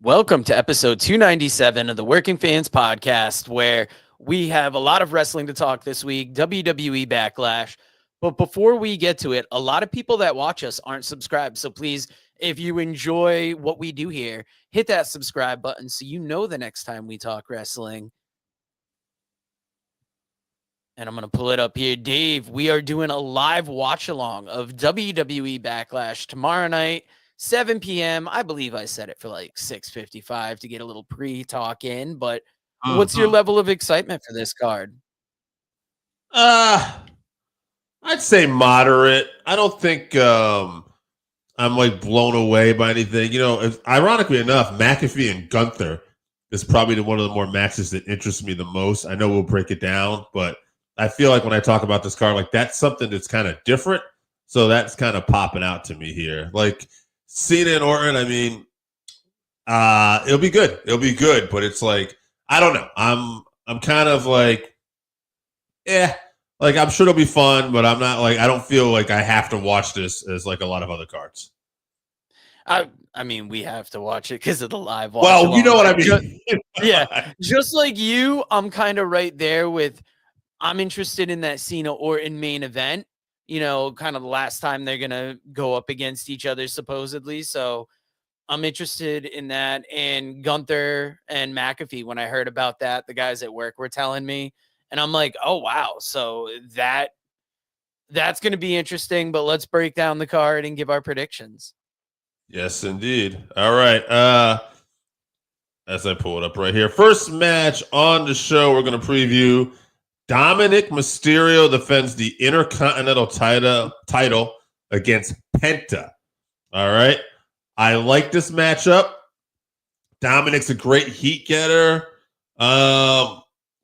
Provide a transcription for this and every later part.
Welcome to episode 297 of the Working Fans Podcast, where we have a lot of wrestling to talk this week, WWE Backlash. But before we get to it, a lot of people that watch us aren't subscribed. So please, if you enjoy what we do here, hit that subscribe button so you know the next time we talk wrestling. And I'm going to pull it up here. Dave, we are doing a live watch along of WWE Backlash tomorrow night, 7 p.m. I believe I set it for like 6:55 to get a little pre-talk in, but what's your level of excitement for this card? I'd say moderate. I don't think I'm like blown away by anything. You know, ironically enough, McAfee and Gunther is probably one of the more matches that interests me the most. I know we'll break it down, but I feel like when I talk about this card, like that's something that's kind of different. So that's kind of popping out to me here. Like Cena and Orton, I mean, it'll be good. It'll be good, but it's like I don't know. I'm kind of like, like I'm sure it'll be fun, but I'm not like I don't feel like I have to watch this as like a lot of other cards. I mean, we have to watch it because of the live watch. Well, you know what I mean. Yeah, just like you, I'm kind of right there with. I'm interested in that Cena Orton main event. You know, kind of the last time they're gonna go up against each other supposedly. So I'm interested in that. And Gunther and McAfee, when I heard about that, the guys at work were telling me, and I'm like, oh wow, so that's gonna be interesting. But let's break down the card and give our predictions. Yes, indeed. All right. As I pull it up right here, first match on the show, we're going to preview. Dominic Mysterio defends the Intercontinental title against Penta. All right. I like this matchup. Dominic's a great heat getter.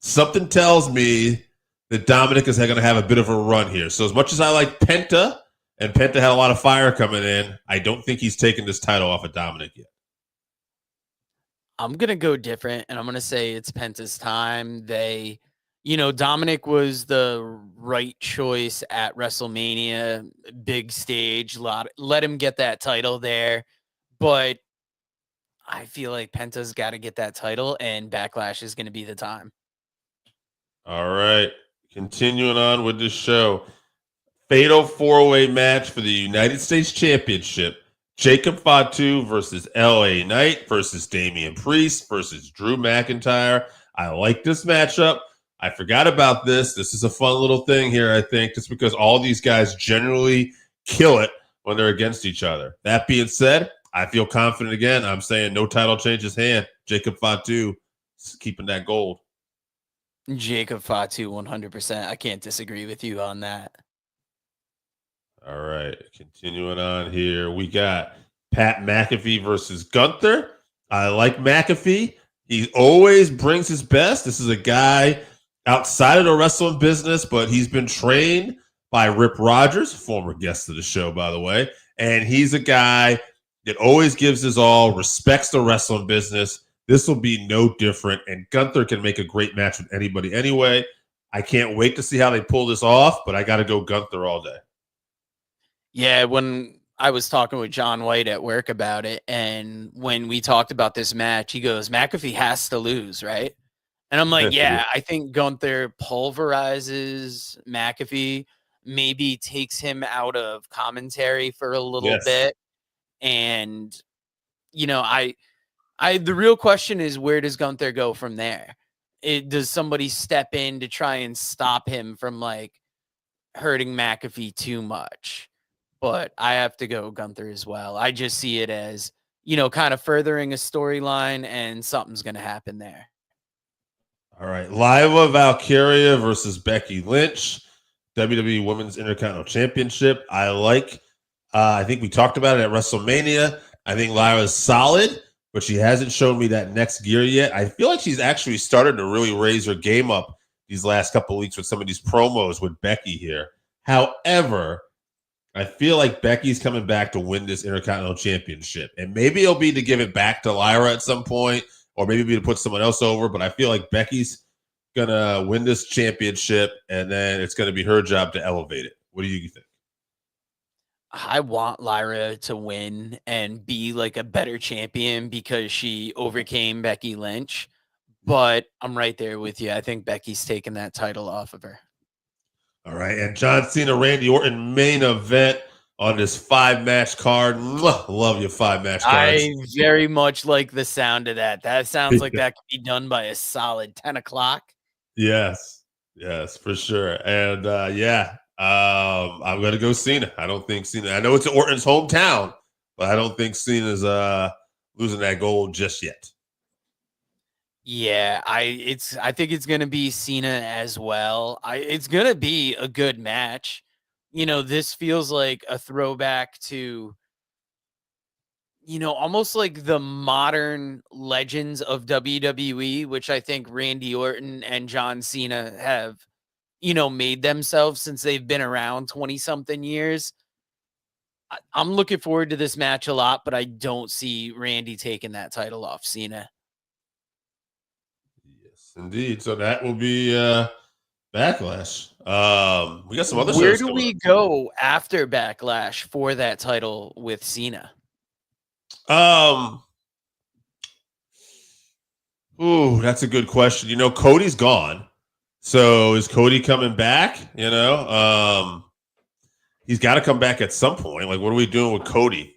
Something tells me that Dominic is going to have a bit of a run here. So as much as I like Penta, and Penta had a lot of fire coming in, I don't think he's taken this title off of Dominic yet. I'm going to go different, and I'm going to say it's Penta's time. Dominic was the right choice at WrestleMania, big stage, let him get that title there. But I feel like Penta's got to get that title, and Backlash is going to be the time. All right. Continuing on with this show. Fatal four-way match for the United States Championship. Jacob Fatu versus LA Knight versus Damian Priest versus Drew McIntyre. I like this matchup. I forgot about this. This is a fun little thing here, I think, just because all these guys generally kill it when they're against each other. That being said, I feel confident again. I'm saying no title changes hand. Jacob Fatu is keeping that gold. Jacob Fatu, 100%. I can't disagree with you on that. All right, continuing on here, we got Pat McAfee versus Gunther. I like McAfee. He always brings his best. This is a guy outside of the wrestling business, but he's been trained by Rip Rogers, former guest of the show, by the way. And he's a guy that always gives his all, respects the wrestling business. This will be no different. And Gunther can make a great match with anybody anyway. I can't wait to see how they pull this off, but I got to go Gunther all day. Yeah, when I was talking with John White at work about it, and when we talked about this match, he goes, McAfee has to lose, right? And I'm like, yeah, I think Gunther pulverizes McAfee, maybe takes him out of commentary for a little bit. And, the real question is, where does Gunther go from there? Does somebody step in to try and stop him from like hurting McAfee too much? But I have to go Gunther as well. I just see it as, kind of furthering a storyline, and something's going to happen there. All right. Lyla Valkyria versus Becky Lynch, WWE Women's Intercontinental Championship. I think we talked about it at WrestleMania. I think Lyra's solid, but she hasn't shown me that next gear yet. I feel like she's actually started to really raise her game up these last couple of weeks with some of these promos with Becky here. However, I feel like Becky's coming back to win this Intercontinental Championship. And maybe it'll be to give it back to Lyra at some point, or maybe to put someone else over. But I feel like Becky's going to win this championship, and then it's going to be her job to elevate it. What do you think? I want Lyra to win and be like a better champion because she overcame Becky Lynch. But I'm right there with you. I think Becky's taking that title off of her. All right. And John Cena, Randy Orton main event on this 5-match card. Mwah, love your 5-match cards. I very much like the sound of that. That sounds like that could be done by a solid 10 o'clock. Yes. Yes, for sure. And I'm gonna go Cena. I don't think Cena. I know it's Orton's hometown, but I don't think Cena's losing that gold just yet. Yeah, I think it's gonna be Cena as well. It's gonna be a good match. You know, this feels like a throwback to, almost like the modern legends of WWE, which I think Randy Orton and John Cena have, made themselves since they've been around 20 something years. I'm looking forward to this match a lot, but I don't see Randy taking that title off Cena. Yes, indeed. So that will be Backlash. We got some other Where shows do coming we go after Backlash for that title with Cena? up. That's a good question. Cody's gone. So is Cody coming back? He's got to come back at some point. Like, what are we doing with Cody?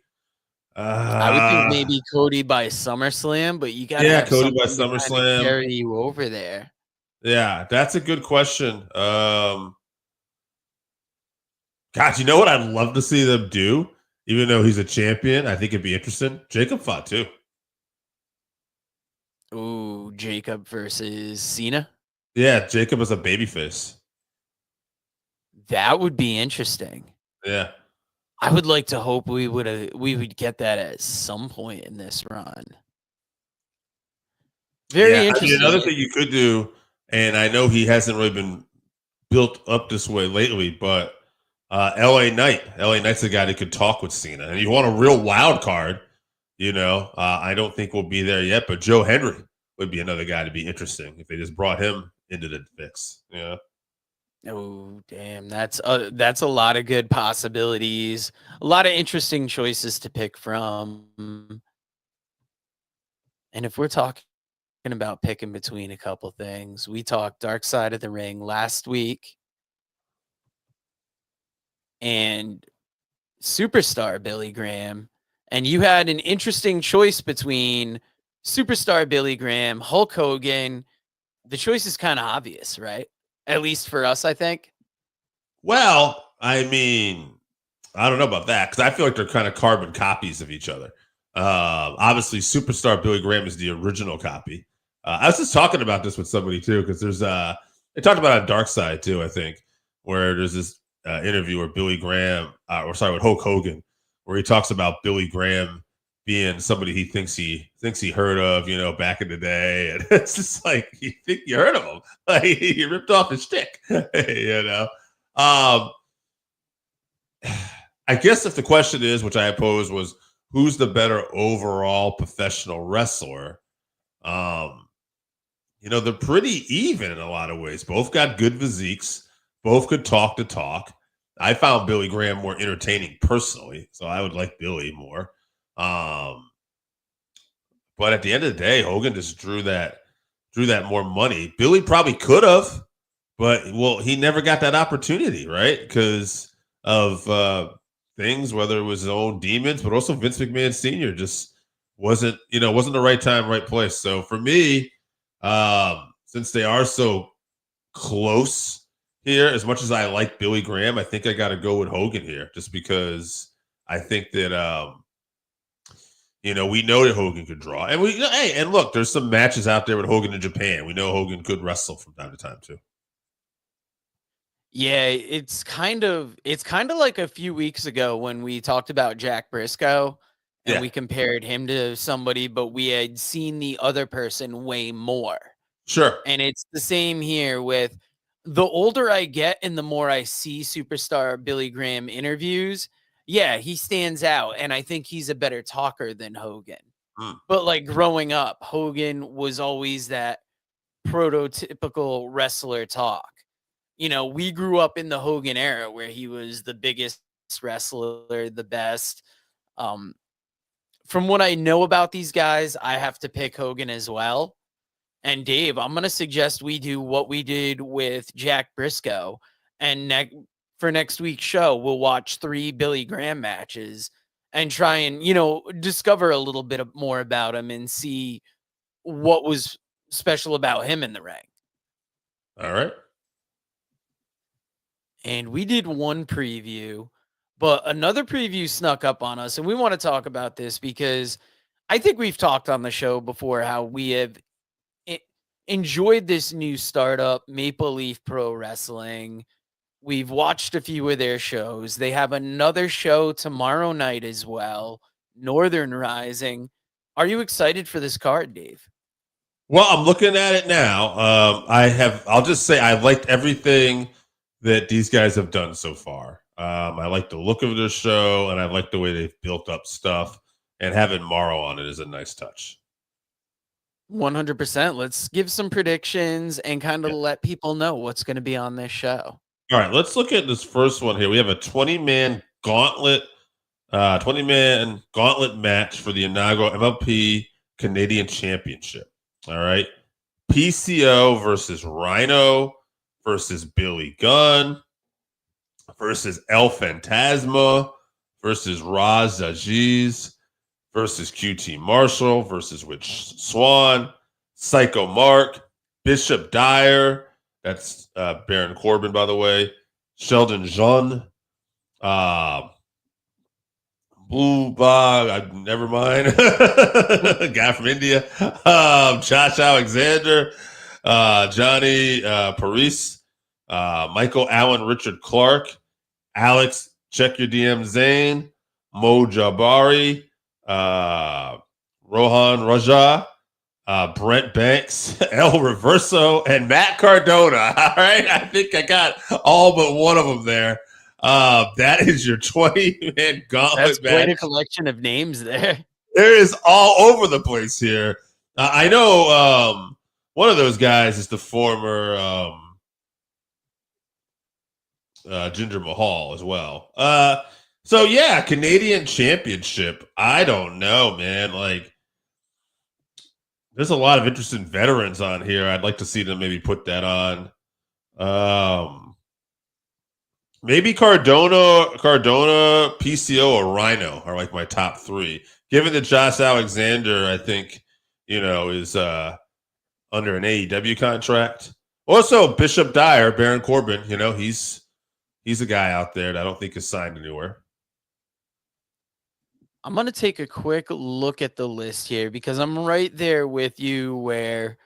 I would think maybe Cody by SummerSlam, but you got to have Cody by something to kind of SummerSlam. carry you over there. Yeah, that's a good question. God, you know what I'd love to see them do? Even though he's a champion, I think it'd be interesting. Jacob fought too. Ooh, Jacob versus Cena. Yeah, Jacob is a babyface. That would be interesting. Yeah. I would like to hope we would get that at some point in this run. Very interesting. Another thing you could do, and I know he hasn't really been built up this way lately, but LA Knight. LA Knight's a guy that could talk with Cena. And you want a real wild card, I don't think we'll be there yet, but Joe Henry would be another guy to be interesting if they just brought him into the mix. Yeah. Oh, damn. That's a lot of good possibilities. A lot of interesting choices to pick from. And if we're talking about picking between a couple things, we talked Dark Side of the Ring last week and Superstar Billy Graham. And you had an interesting choice between Superstar Billy Graham, Hulk Hogan. The choice is kind of obvious, right? At least for us, I think. Well, I mean, I don't know about that because I feel like they're kind of carbon copies of each other. Obviously, Superstar Billy Graham is the original copy. I was just talking about this with somebody too because there's they talked about on Dark Side too, I think, where there's this interview where with Hulk Hogan, where he talks about Billy Graham being somebody he thinks he heard of, back in the day, and it's just like you think you heard of him, like he ripped off his stick, I guess if the question is, which I posed, was who's the better overall professional wrestler? They're pretty even in a lot of ways. Both got good physiques. Both could talk the talk. I found Billy Graham more entertaining personally, so I would like Billy more. But at the end of the day, Hogan just drew that more money. Billy probably could have, but he never got that opportunity, right? Because of things, whether it was his own demons, but also Vince McMahon Sr. just wasn't the right time, right place. So for me, since they are so close here, as much as I like Billy Graham, I think I got to go with Hogan here, just because I think that we know that Hogan could draw, and look, there's some matches out there with Hogan in Japan. We know Hogan could wrestle from time to time too. Yeah, it's kind of like a few weeks ago when we talked about Jack Briscoe and we compared him to somebody, but we had seen the other person way more. Sure. And it's the same here with the older I get and the more I see Superstar Billy Graham interviews. Yeah, he stands out, and I think he's a better talker than Hogan. But like growing up, Hogan was always that prototypical wrestler talk. We grew up in the Hogan era where he was the biggest wrestler, the best. From what I know about these guys, I have to pick Hogan as well. And Dave, I'm going to suggest we do what we did with Jack Briscoe. And for next week's show, we'll watch 3 Billy Graham matches and try and, discover a little bit more about him and see what was special about him in the ring. All right. And we did one preview, but another preview snuck up on us. And we want to talk about this because I think we've talked on the show before how we have enjoyed this new startup, Maple Leaf Pro Wrestling. We've watched a few of their shows. They have another show tomorrow night as well, Northern Rising. Are you excited for this card, Dave? Well, I'm looking at it now. I'll just say I liked everything that these guys have done so far. I like the look of their show, and I like the way they've built up stuff. And having Morrow on it is a nice touch. 100%. Let's give some predictions and kind of let people know what's going to be on this show. All right, let's look at this first one here. We have a 20-man gauntlet, 20-man gauntlet match for the inaugural MLP Canadian Championship. All right, PCO versus Rhino versus Billy Gunn versus El Fantasma versus Raz Aziz versus QT Marshall versus Rich Swan, Psycho Mark, Bishop Dyer, that's Baron Corbin, by the way, Sheldon Jean, Blue Bog, never mind, guy from India, Josh Alexander, Johnny Paris, Michael Allen, Richard Clark, Alex, check your DM Zane, Mo Jabari, Rohan Raja, Brent Banks, El Reverso, and Matt Cardona. All right, I think I got all but one of them there. That is your 20-man gauntlet. That's quite a collection of names there. There is all over the place here. I know one of those guys is the former Jinder Mahal as well. So yeah, Canadian Championship. I don't know, man. Like, there's a lot of interesting veterans on here. I'd like to see them maybe put that on. Maybe Cardona, PCO, or Rhino are like my top 3. Given that Josh Alexander, I think, is under an AEW contract. Also, Bishop Dyer, Baron Corbin, he's a guy out there that I don't think is signed anywhere. I'm going to take a quick look at the list here because I'm right there with you where,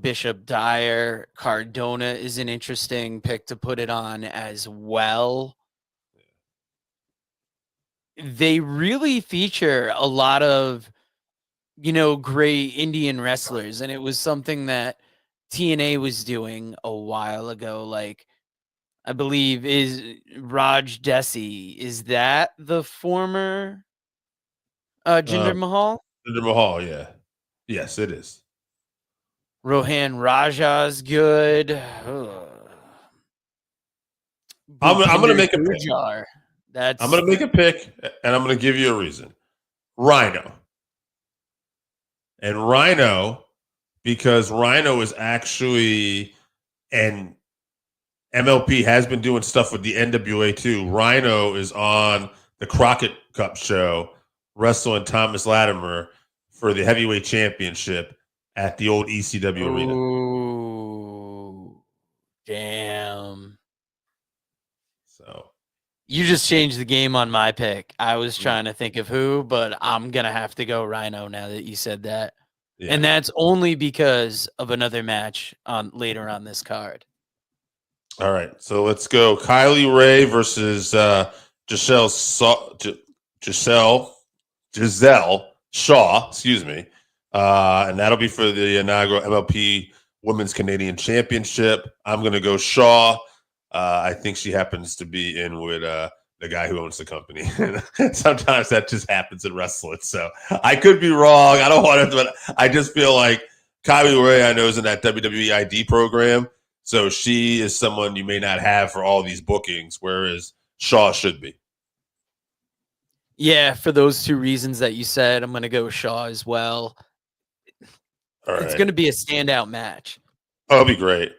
Bishop Dyer, Cardona is an interesting pick to put it on as well. They really feature a lot of, great Indian wrestlers. And it was something that TNA was doing a while ago. Like, I believe is Raj Desi. Is that the former Jinder Mahal? Jinder Mahal, yeah. Yes, it is. Rohan Raja's good. I'm going to make a pick. I'm going to make a pick, and I'm going to give you a reason. Rhino. And Rhino, because Rhino is actually an MLP has been doing stuff with the NWA too. Rhino is on the Crockett Cup show, wrestling Thomas Latimer for the heavyweight championship at the old ECW arena. Ooh, damn. So you just changed the game on my pick. I was trying to think of who, but I'm going to have to go Rhino now that you said that. Yeah. And that's only because of another match on later on this card. All right, so let's go. Kylie Ray versus Giselle Shaw, excuse me. And that'll be for the inaugural MLP Women's Canadian Championship. I'm going to go Shaw. I think she happens to be in with the guy who owns the company. Sometimes that just happens in wrestling. So I could be wrong. I don't want to, but I just feel like Kylie Ray, I know, is in that WWE ID program. So she is someone you may not have for all these bookings, whereas Shaw should be. Yeah, for those two reasons that you said, I'm going to go Shaw as well. All It's right. going to be a standout match. Oh, it'll be great.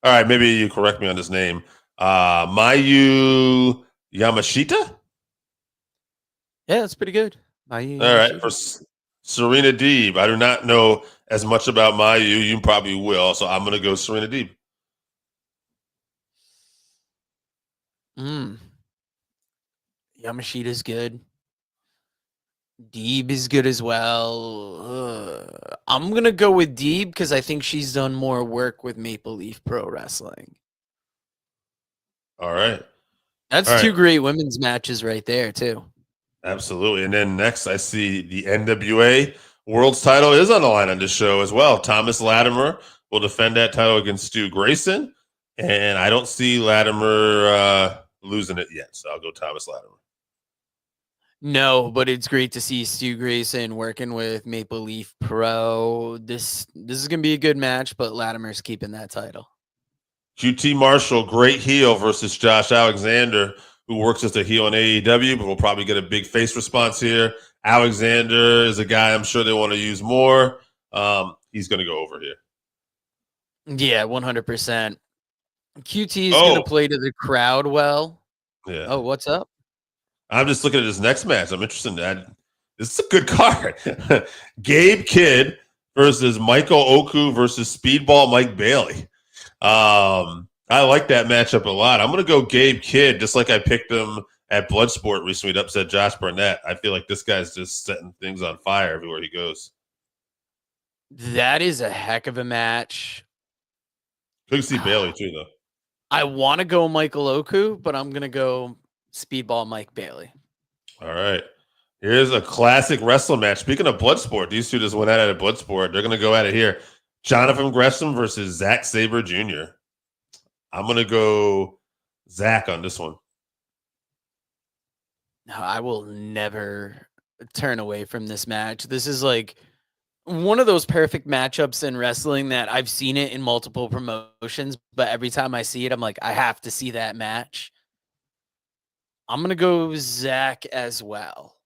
All right, maybe you correct me on this name. Mayu Yamashita? Yeah, that's pretty good. All right, for Serena Deeb. I do not know as much about Mayu. You probably will, so I'm going to go Serena Deeb. Yamashita's good. Deeb is good as well. I'm going to go with Deeb because I think she's done more work with Maple Leaf Pro Wrestling. All right. That's two great women's matches right there, too. Absolutely. And then next, I see the NWA World's title is on the line on this show as well. Thomas Latimer will defend that title against Stu Grayson. And I don't see Latimer losing it yet. So I'll go Thomas Latimer. No, but it's great to see Stu Grayson working with Maple Leaf Pro. This is going to be a good match, but Latimer's keeping that title. QT Marshall, great heel versus Josh Alexander, who works as a heel in AEW, but we'll probably get a big face response here. Alexander is a guy I'm sure they want to use more. He's going to go over here. Yeah, 100%. QT is going to play to the crowd well. Yeah. Oh, what's up? I'm just looking at his next match. I'm interested in that. This is a good card. Gabe Kidd versus Michael Oku versus Speedball Mike Bailey. I like that matchup a lot. I'm going to go Gabe Kidd, just like I picked him at Bloodsport recently to upset Josh Barnett. I feel like this guy's just setting things on fire everywhere he goes. That is a heck of a match. Could see Bailey too, though. I want to go Michael Oku, but I'm going to go Speedball Mike Bailey. All right. Here's a classic wrestling match. Speaking of Bloodsport, these two just went at it at Bloodsport. They're going to go at it here. Jonathan Gresham versus Zack Sabre Jr. I'm going to go Zach on this one. No, I will never turn away from this match. This is like one of those perfect matchups in wrestling that I've seen it in multiple promotions, but every time I see it, I'm like, I have to see that match. I'm going to go Zach as well.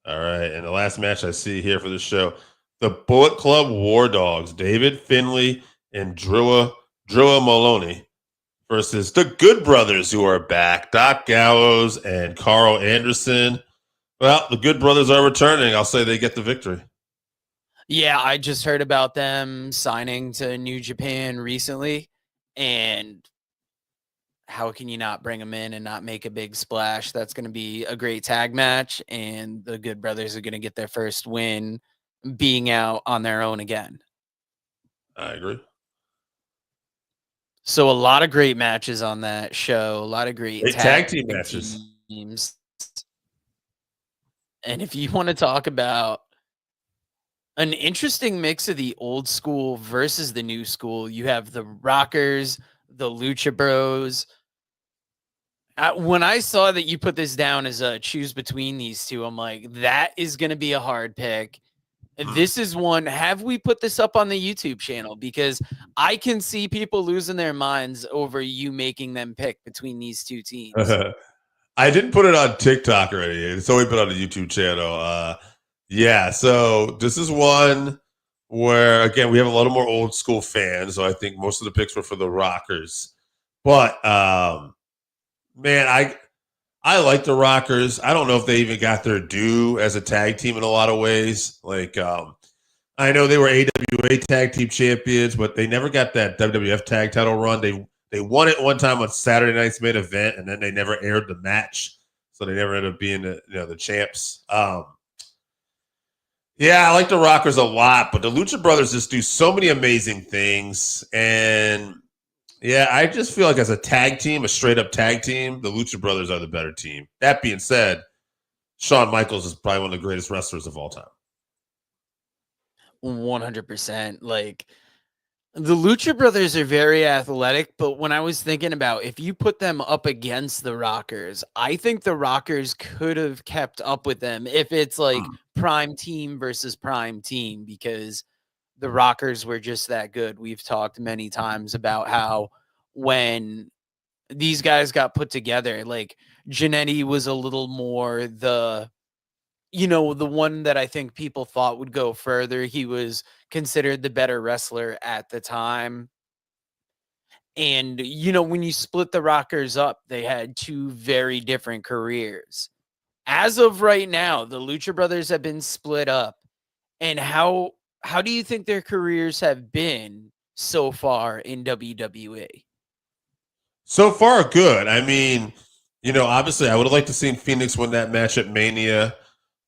All right. And the last match I see here for the show, the Bullet Club War Dogs, David Finley and Drewa Maloney versus the Good Brothers, who are back, Doc Gallows and Carl Anderson. Well, the Good Brothers are returning. I'll say they get the victory. Yeah, I just heard about them signing to New Japan recently, and how can you not bring them in and not make a big splash? That's going to be a great tag match, and the Good Brothers are going to get their first win being out on their own again. I agree. So a lot of great matches on that show, a lot of great tag team matches. Teams. And if you want to talk about an interesting mix of the old school versus the new school, you have the Rockers, the Lucha Bros. When I saw that you put this down as a choose between these two, I'm like, that is going to be a hard pick. This is one. Have we put this up on the YouTube channel? Because I can see people losing their minds over you making them pick between these two teams. I didn't put it on TikTok already. It's only been on the YouTube channel. Yeah, so this is one where, again, we have a lot of more old school fans. So I think most of the picks were for the Rockers. But, man, I like the Rockers. I don't know if they even got their due as a tag team in a lot of ways. Like, I know they were AWA tag team champions, but they never got that WWF tag title run. They won it one time on Saturday night's main event, and then they never aired the match, so they never ended up being the champs. Yeah, I like the Rockers a lot, but the Lucha Brothers just do so many amazing things, and yeah, I just feel like as a tag team, a straight-up tag team, the Lucha Brothers are the better team. That being said, Shawn Michaels is probably one of the greatest wrestlers of all time. 100%. Like, the Lucha Brothers are very athletic, but when I was thinking about if you put them up against the Rockers, I think the Rockers could have kept up with them if it's like prime team versus prime team, because the Rockers were just that good. We've talked many times about how when these guys got put together. Like Jannetty was a little more the one that I think people thought would go further. He was considered the better wrestler at the time. And, when you split the Rockers up, they had two very different careers. As of right now, the Lucha Brothers have been split up. And how do you think their careers have been so far in WWE? So far, good. I mean, obviously, I would have liked to seen Phoenix win that match at Mania,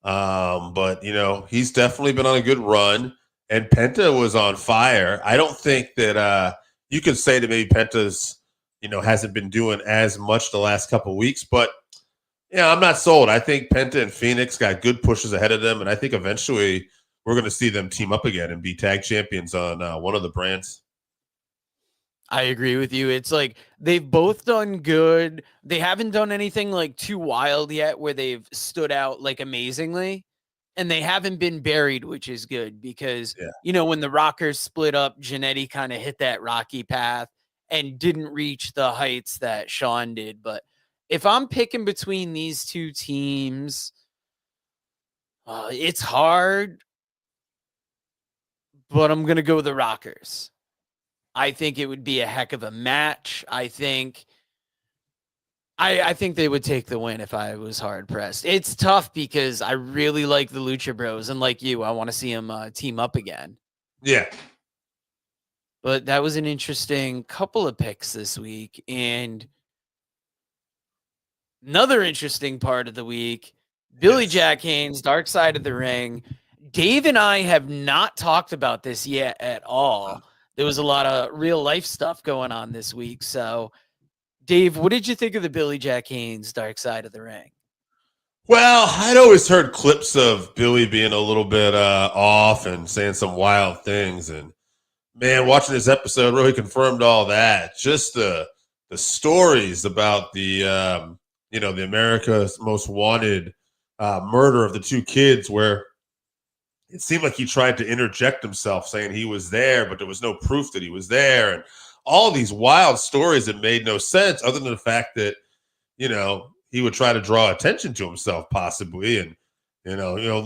but he's definitely been on a good run. And Penta was on fire. I don't think that you could say that maybe Penta's, hasn't been doing as much the last couple of weeks, but I'm not sold. I think Penta and Phoenix got good pushes ahead of them, and I think eventually we're going to see them team up again and be tag champions on one of the brands. I agree with you. It's like they've both done good. They haven't done anything like too wild yet where they've stood out like amazingly. And they haven't been buried, which is good because, when the Rockers split up, Jannetty kind of hit that rocky path and didn't reach the heights that Shawn did. But if I'm picking between these two teams, it's hard, but I'm going to go with the Rockers. I think it would be a heck of a match. I think they would take the win if I was hard pressed. It's tough because I really like the Lucha Bros, and like you, I want to see them team up again. Yeah. But that was an interesting couple of picks this week, and another interesting part of the week, Billy Jack Haynes, Dark Side of the Ring. Dave and I have not talked about this yet at all. There was a lot of real life stuff going on this week. So, Dave, what did you think of the Billy Jack Haynes Dark Side of the Ring? Well, I'd always heard clips of Billy being a little bit off and saying some wild things. And, man, watching this episode really confirmed all that. Just the stories about the, the America's Most Wanted murder of the two kids where it seemed like he tried to interject himself saying he was there, but there was no proof that he was there. And all these wild stories that made no sense other than the fact that, he would try to draw attention to himself possibly. And,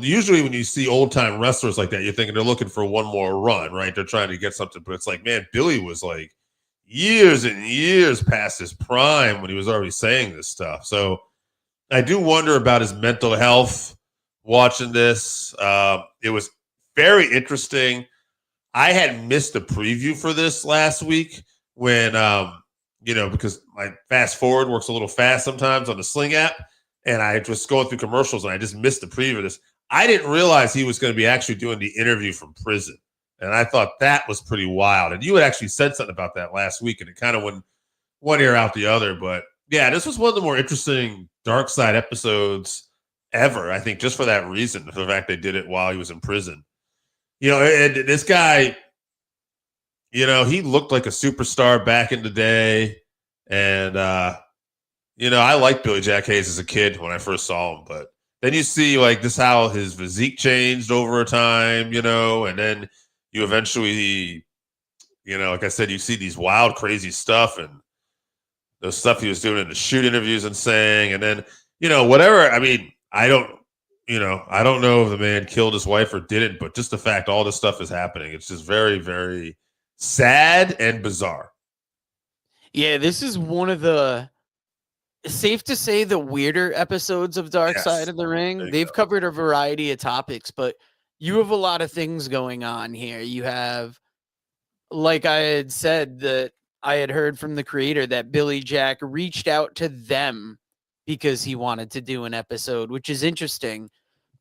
usually when you see old time wrestlers like that, you're thinking they're looking for one more run, right? They're trying to get something, but it's like, man, Billy was like years and years past his prime when he was already saying this stuff. So I do wonder about his mental health watching this. It was very interesting. I had missed a preview for this last week when, because my fast forward works a little fast sometimes on the Sling app, and I just going through commercials and I just missed the preview of this. I didn't realize he was going to be actually doing the interview from prison. And I thought that was pretty wild. And you had actually said something about that last week, and it kind of went one ear out the other. But yeah, this was one of the more interesting Dark Side episodes ever, I think, just for that reason, for the fact they did it while he was in prison. And this guy, he looked like a superstar back in the day. And, I liked Billy Jack Haynes as a kid when I first saw him. But then you see, like, this how his physique changed over time, and then you eventually, like I said, you see these wild, crazy stuff and the stuff he was doing in the shoot interviews and saying. And then, whatever. I mean, I don't know if the man killed his wife or didn't, but just the fact all this stuff is happening, it's just very, very sad and bizarre. Yeah, this is one of the, safe to say, the weirder episodes of Dark Side of the Ring. They've covered a variety of topics, but you have a lot of things going on here. You have, like I had said, that I had heard from the creator that Billy Jack reached out to them because he wanted to do an episode, which is interesting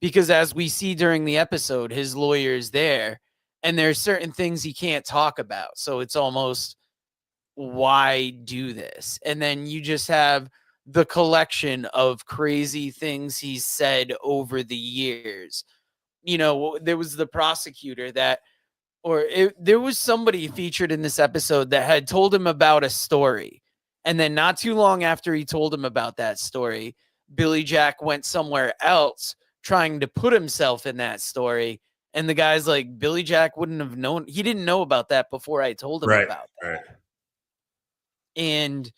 because as we see during the episode, his lawyer is there and there's certain things he can't talk about. So it's almost, why do this? And then you just have the collection of crazy things he's said over the years. There was the prosecutor that, there was somebody featured in this episode that had told him about a story. And then not too long after he told him about that story, Billy Jack went somewhere else trying to put himself in that story. And the guy's like, Billy Jack wouldn't have known. He didn't know about that before I told him about that. Right. And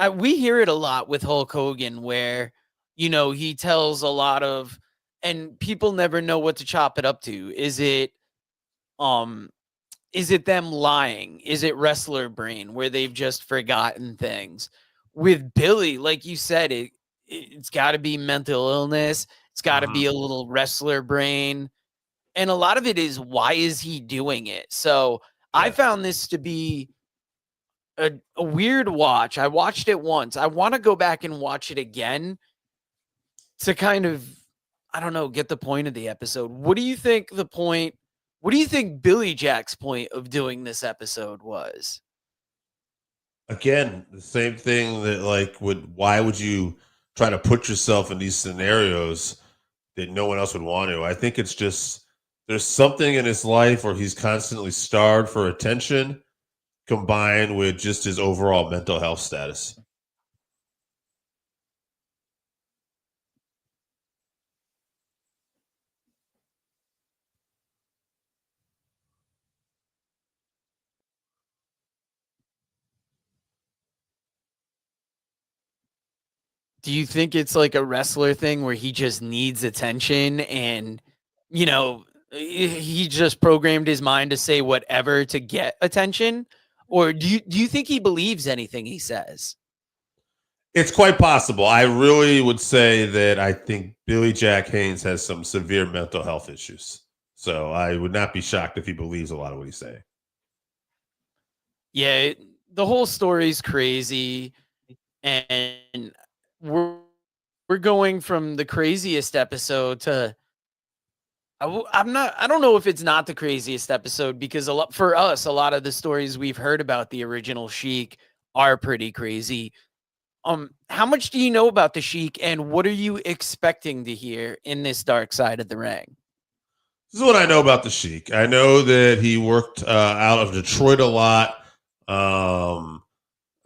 We hear it a lot with Hulk Hogan where, he tells a lot of, and people never know what to chop it up to. Um, is it them lying? Is it wrestler brain where they've just forgotten things? With Billy, like you said, it's got to be mental illness. It's got to Mhm. be a little wrestler brain. And a lot of it is, why is he doing it? So I Yeah. found this to be a weird watch. I watched it once. I want to go back and watch it again to kind of, I don't know, get the point of the episode. What do you think Billy Jack's point of doing this episode was? Again, the same thing that why would you try to put yourself in these scenarios that no one else would want to? I think it's just there's something in his life where he's constantly starved for attention combined with just his overall mental health status. Do you think it's like a wrestler thing where he just needs attention and, he just programmed his mind to say whatever to get attention? Or do you think he believes anything he says? It's quite possible. I really would say that I think Billy Jack Haynes has some severe mental health issues. So I would not be shocked if he believes a lot of what he's saying. Yeah, the whole story's crazy, and we're we're going from the craziest episode to I don't know if it's not the craziest episode because a lot for us, a lot of the stories we've heard about the original Sheik are pretty crazy. How much do you know about the Sheik, and what are you expecting to hear in this dark side of the ring? This is what I know about the Sheik. I know that he worked out of Detroit a lot. Um,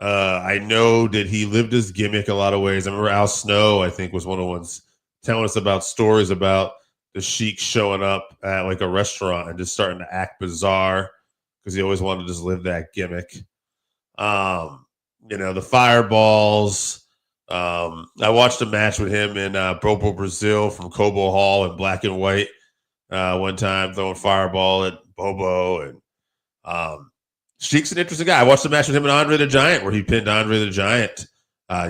I know that he lived his gimmick a lot of ways. I remember Al Snow, I think, was one of the ones telling us about stories about the Sheik showing up at like a restaurant and just starting to act bizarre because he always wanted to just live that gimmick. Um, the fireballs. I watched a match with him in Bobo Brazil from Cobo Hall in black and white one time, throwing fireball at Bobo. And Sheik's an interesting guy. I watched a match with him and Andre the Giant where he pinned Andre the Giant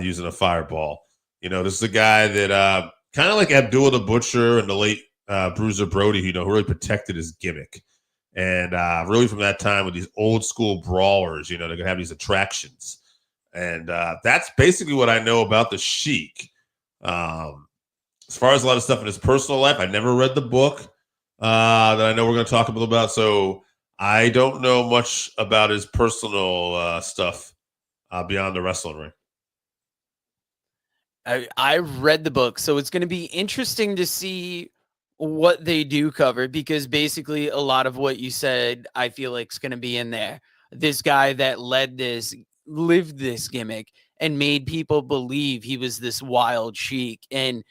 using a fireball. This is a guy that kind of like Abdullah the Butcher and the late Bruiser Brody, who really protected his gimmick. And really from that time with these old school brawlers, they're going to have these attractions. And that's basically what I know about the Sheik. As far as a lot of stuff in his personal life, I never read the book that I know we're going to talk a little about. So I don't know much about his personal stuff beyond the wrestling ring. I've read the book, so it's going to be interesting to see what they do cover because basically a lot of what you said, I feel like is going to be in there. This guy that lived this gimmick and made people believe he was this wild Sheik. And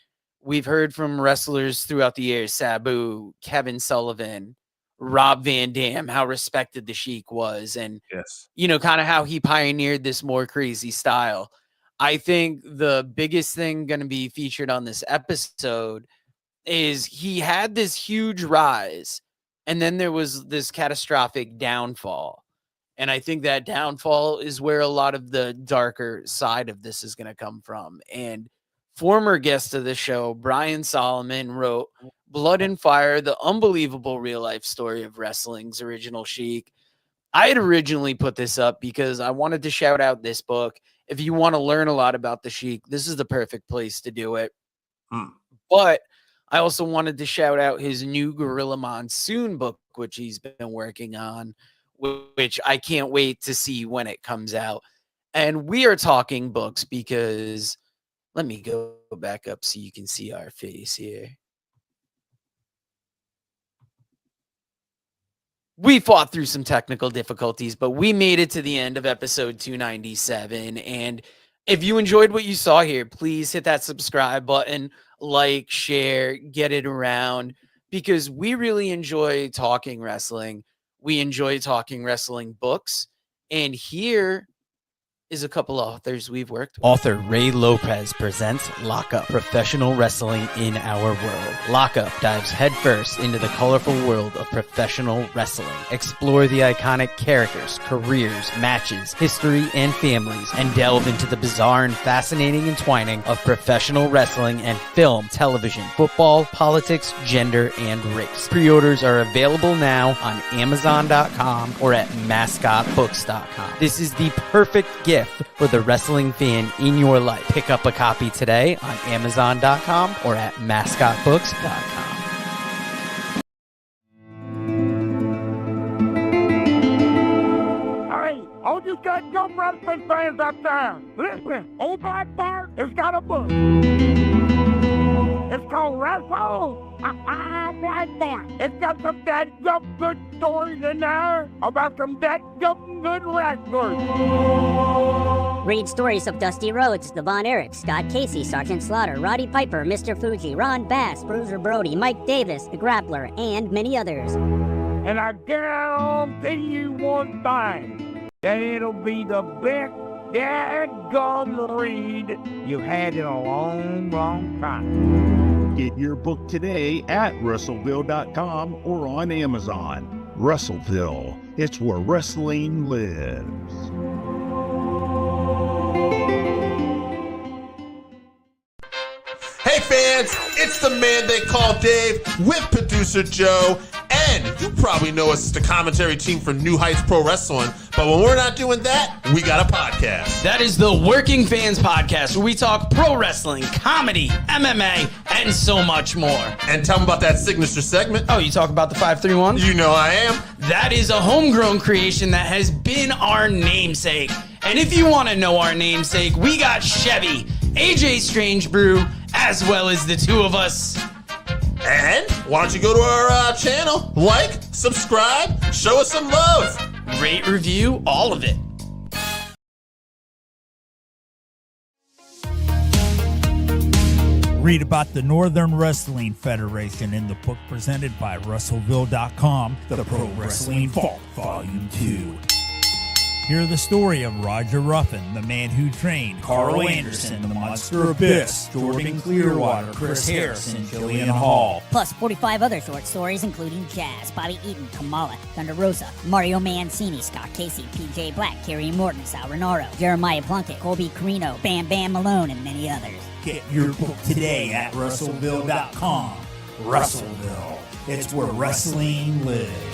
we've heard from wrestlers throughout the years, Sabu, Kevin Sullivan, Rob Van Dam, how respected the Sheik was. And Yes. kind of how he pioneered this more crazy style. I think the biggest thing going to be featured on this episode is he had this huge rise and then there was this catastrophic downfall. And I think that downfall is where a lot of the darker side of this is going to come from. And former guest of the show, Brian Solomon, wrote Blood and Fire, the unbelievable real life story of wrestling's original Sheik. I had originally put this up because I wanted to shout out this book. If you want to learn a lot about the Sheik, this is the perfect place to do it. But I also wanted to shout out his new Gorilla Monsoon book, which he's been working on, which I can't wait to see when it comes out. And we are talking books because let me go back up so you can see our face here. We fought through some technical difficulties, but we made it to the end of episode 297. And if you enjoyed what you saw here, please hit that subscribe button, like, share, get it around because we really enjoy talking wrestling. We enjoy talking wrestling books. And here is a couple authors we've worked with. Author Ray Lopez presents Lockup, professional wrestling in our world. Lockup dives headfirst into the colorful world of professional wrestling. Explore the iconic characters, careers, matches, history, and families, and delve into the bizarre and fascinating entwining of professional wrestling and film, television, football, politics, gender, and race. Pre-orders are available now on Amazon.com or at MascotBooks.com. This is the perfect gift for the wrestling fan in your life. Pick up a copy today on Amazon.com or at MascotBooks.com. All you got young wrestling fans out there, listen, Old Black Bart has got a book. It's called Wrestle Black Bart. It's got some that good stories in there about some that good wrestlers. Read stories of Dusty Rhodes, Devon Eric, Scott Casey, Sergeant Slaughter, Roddy Piper, Mr. Fuji, Ron Bass, Bruiser Brody, Mike Davis, The Grappler, and many others. And I guarantee you one thing. That it'll be the best dadgum read you've had in a long, long time. Get your book today at Russellville.com or on Amazon. Russellville, it's where wrestling lives. Hey fans, it's the man they call Dave with producer Joe. And you probably know us as the commentary team for New Heights Pro Wrestling, but when we're not doing that, we got a podcast. That is the Working Fans Podcast, where we talk pro wrestling, comedy, MMA, and so much more. And tell them about that signature segment. Oh, you talk about the 531? You know I am. That is a homegrown creation that has been our namesake. And if you want to know our namesake, we got Chevy, AJ Strange Brew, as well as the two of us. And why don't you go to our channel, like, subscribe, show us some love. Rate, review, all of it. Read about the Northern Wrestling Federation in the book presented by Russellville.com, The Pro Wrestling Vault, Volume 2. Hear the story of Roger Ruffin, the man who trained Carl Anderson, the Monster Abyss, Jordan Clearwater, Chris Harris, and Jillian Hall. Plus 45 other short stories, including Jazz, Bobby Eaton, Kamala, Thunder Rosa, Mario Mancini, Scott Casey, PJ Black, Kerry Morton, Sal Renaro, Jeremiah Plunkett, Colby Carino, Bam Bam Malone, and many others. Get your book today at Russellville.com. Russellville, it's where wrestling lives.